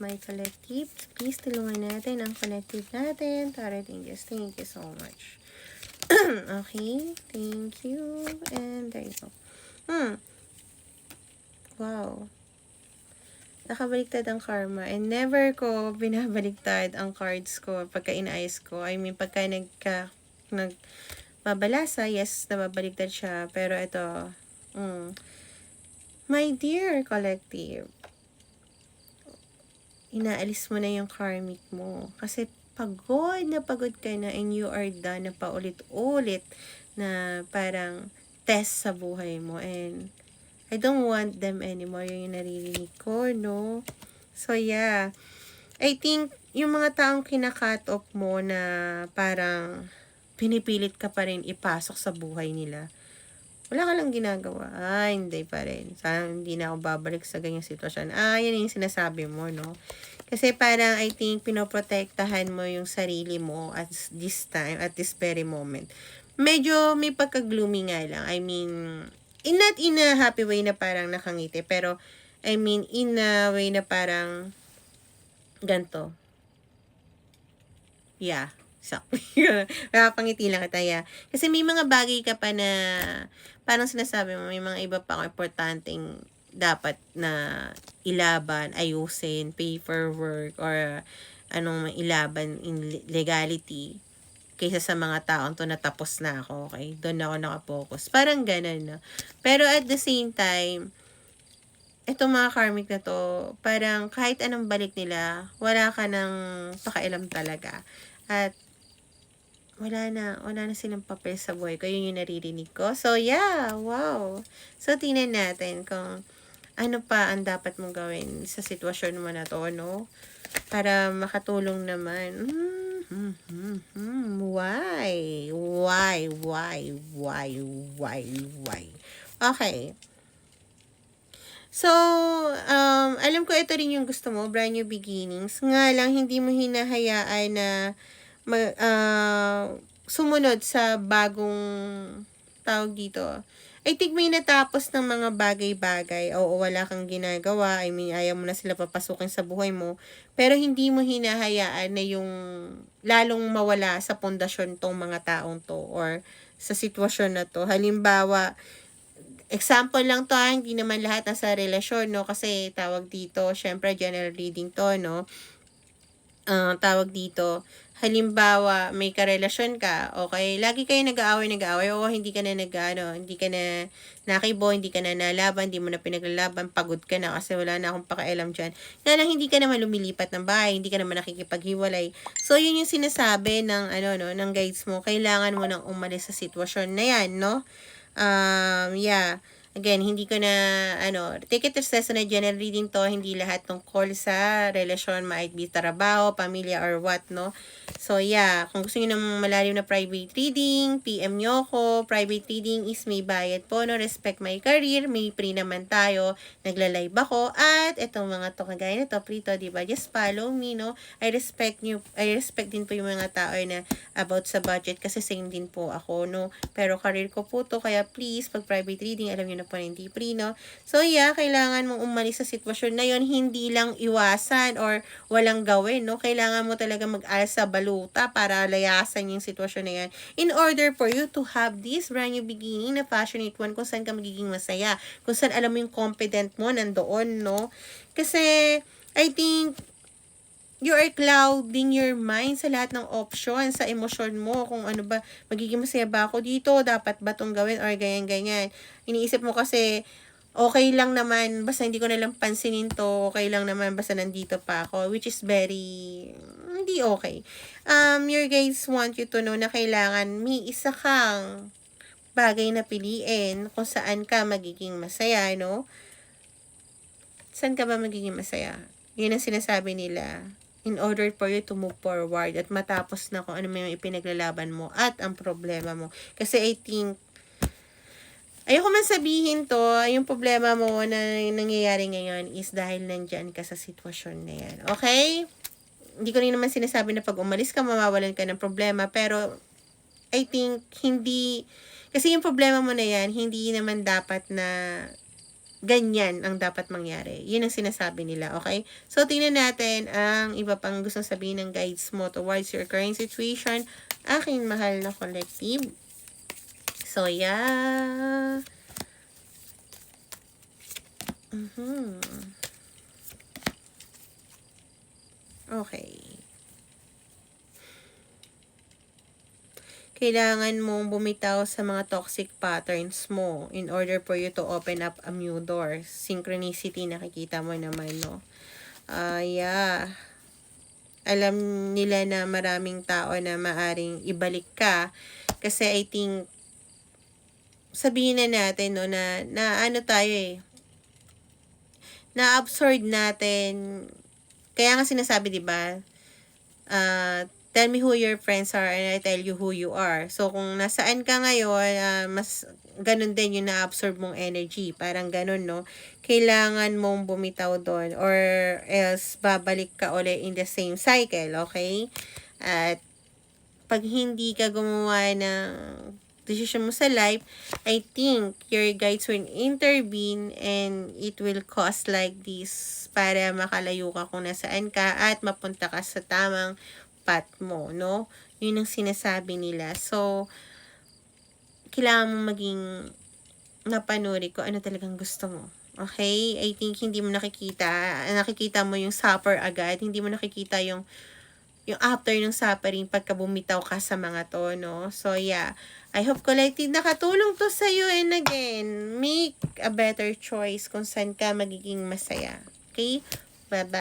my collective. Please tulungan natin ang collective natin. Tarot Angels, thank you so much. Okay, thank you. And there you go. Wow. Nakabaliktad ang karma. And never ko binabaliktad ang cards ko pagka inaayos ko. I mean, pagka nagbabalasa, yes, nababaliktad siya. Pero ito, my dear collective, inaalis mo na yung karmic mo. Kasi pagod ka na and you are done na paulit-ulit na parang test sa buhay mo. And I don't want them anymore. Yung naririnig ko, no? So, yeah. I think, yung mga taong kina-cut off mo na parang pinipilit ka pa rin ipasok sa buhay nila. Wala ka lang ginagawa. Hindi pa rin. Sana hindi na ako babalik sa ganyang sitwasyon. Yan yung sinasabi mo, no? Kasi parang, I think, pinoprotektahan mo yung sarili mo at this time, at this very moment. Medyo may pagka-gloomy nga lang. I mean, not in a happy way na parang nakangiti, pero, I mean, in a way na parang, ganto. Yeah. So, nakapangiti lang kita, yeah. Kasi may mga bagay ka pa na, parang sinasabi mo, may mga iba pa akong importanteng dapat na ilaban, ayusin, paperwork, or anong ilaban in legality, kaysa sa mga taong to natapos na ako, okay? Doon ako nakapokus. Parang ganun, no? Pero at the same time, itong mga karmic na to, parang kahit anong balik nila, wala ka nang pakialam talaga. At wala na silang papel sa buhay ko. Yun yung naririnig ko. So, yeah, wow. So, tingnan natin kung ano pa ang dapat mong gawin sa sitwasyon mo na to, no? Para makatulong naman. Why? Okay. So, alam ko ito rin yung gusto mo, brand new beginnings. Nga lang, hindi mo hinahayaan na sumunod sa bagong tawag dito. I think may natapos ng mga bagay-bagay. Oo, wala kang ginagawa. I mean, ayaw mo na sila papasukin sa buhay mo. Pero hindi mo hinahayaan na yung lalong mawala sa pundasyon tong mga taong to or sa sitwasyon na to. Halimbawa, example lang to, hindi naman lahat nasa relasyon, no? Kasi tawag dito, syempre general reading to, no? Tawag dito, halimbawa, may karelasyon ka, okay, lagi kayo nag-aaway, o hindi ka na hindi ka na nakibo, hindi ka na nalaban, hindi mo na pinaglalaban, pagod ka na kasi wala na akong pakialam dyan. Nga lang, hindi ka naman lumilipat ng bahay, hindi ka naman nakikipaghiwalay. So, yun yung sinasabi ng, ng guides mo, kailangan mo nang umalis sa sitwasyon na yan, no? Yeah. Again, hindi ko na, take it as lesson na general reading to, hindi lahat tungkol sa relasyon, might be trabaho, pamilya, or what, no? So, yeah, kung gusto nyo ng malalim na private reading, PM nyo ko. Private reading is may bayad po, no? Respect my career, may free naman tayo, nagla-live ako, at itong mga to, kagaya na to, free to, diba? Just follow me, no? I respect din po yung mga tao na about sa budget, kasi same din po ako, no? Pero career ko po to, kaya please, pag private reading, alam nyo na po na hindi free, no? So, yeah, kailangan mong umalis sa sitwasyon na yon, hindi lang iwasan or walang gawin, no? Kailangan mo talaga mag-alas sa baluta para layasan yung sitwasyon na yan in order for you to have this brand new beginning na passionate one kung saan ka magiging masaya, kung saan alam mo yung confident mo nandoon, no? Kasi, I think, you are clouding your mind sa lahat ng option, sa emosyon mo, kung ano ba, magiging masaya ba ako dito, dapat ba itong gawin, or ganyan-ganyan. Iniisip mo kasi, okay lang naman, basta hindi ko nalang pansinin to, okay lang naman, basta nandito pa ako, which is very, hindi okay. Your guys want you to know na kailangan may isa kang bagay na piliin kung saan ka magiging masaya, no? Saan ka ba magiging masaya? Yun ang sinasabi nila. In order for you to move forward at matapos na kung ano may ipinaglalaban mo at ang problema mo. Kasi I think, ayoko man sabihin to, yung problema mo na nangyayari ngayon is dahil nandyan ka sa sitwasyon na yan. Okay? Hindi ko rin naman sinasabi na pag umalis ka, mawawalan ka ng problema. Pero, I think, hindi, kasi yung problema mo na yan, hindi naman dapat na ganyan ang dapat mangyari. Yun ang sinasabi nila, okay? So, tingnan natin ang iba pang gustong sabihin ng guides mo towards your current situation. Aking mahal na collective. So, yeah. Okay. Kailangan mong bumitaw sa mga toxic patterns mo in order for you to open up a new door. Synchronicity, nakikita mo naman, no? Yeah. Alam nila na maraming tao na maaring ibalik ka. Kasi I think, sabihin na natin, no, na ano tayo eh, na-absorb natin. Kaya nga sinasabi, di ba? Tell me who your friends are and I tell you who you are. So, kung nasaan ka ngayon, mas ganun din yung na-absorb mong energy. Parang ganun, no? Kailangan mong bumitaw doon or else babalik ka ulit in the same cycle, okay? At pag hindi ka gumawa ng decision mo sa life, I think your guides will intervene and it will cause like this para makalayo ka kung nasaan ka at mapunta ka sa tamang path mo, no? Yun ang sinasabi nila. So, kailangan mong maging napanuri kung ano talagang gusto mo. Okay? I think hindi mo nakikita mo yung suffer agad, hindi mo nakikita yung after ng suffering pagka bumitaw ka sa mga to, no? So, yeah. I hope collective nakatulong to sa'yo and again, make a better choice kung saan ka magiging masaya. Okay? Bye-bye.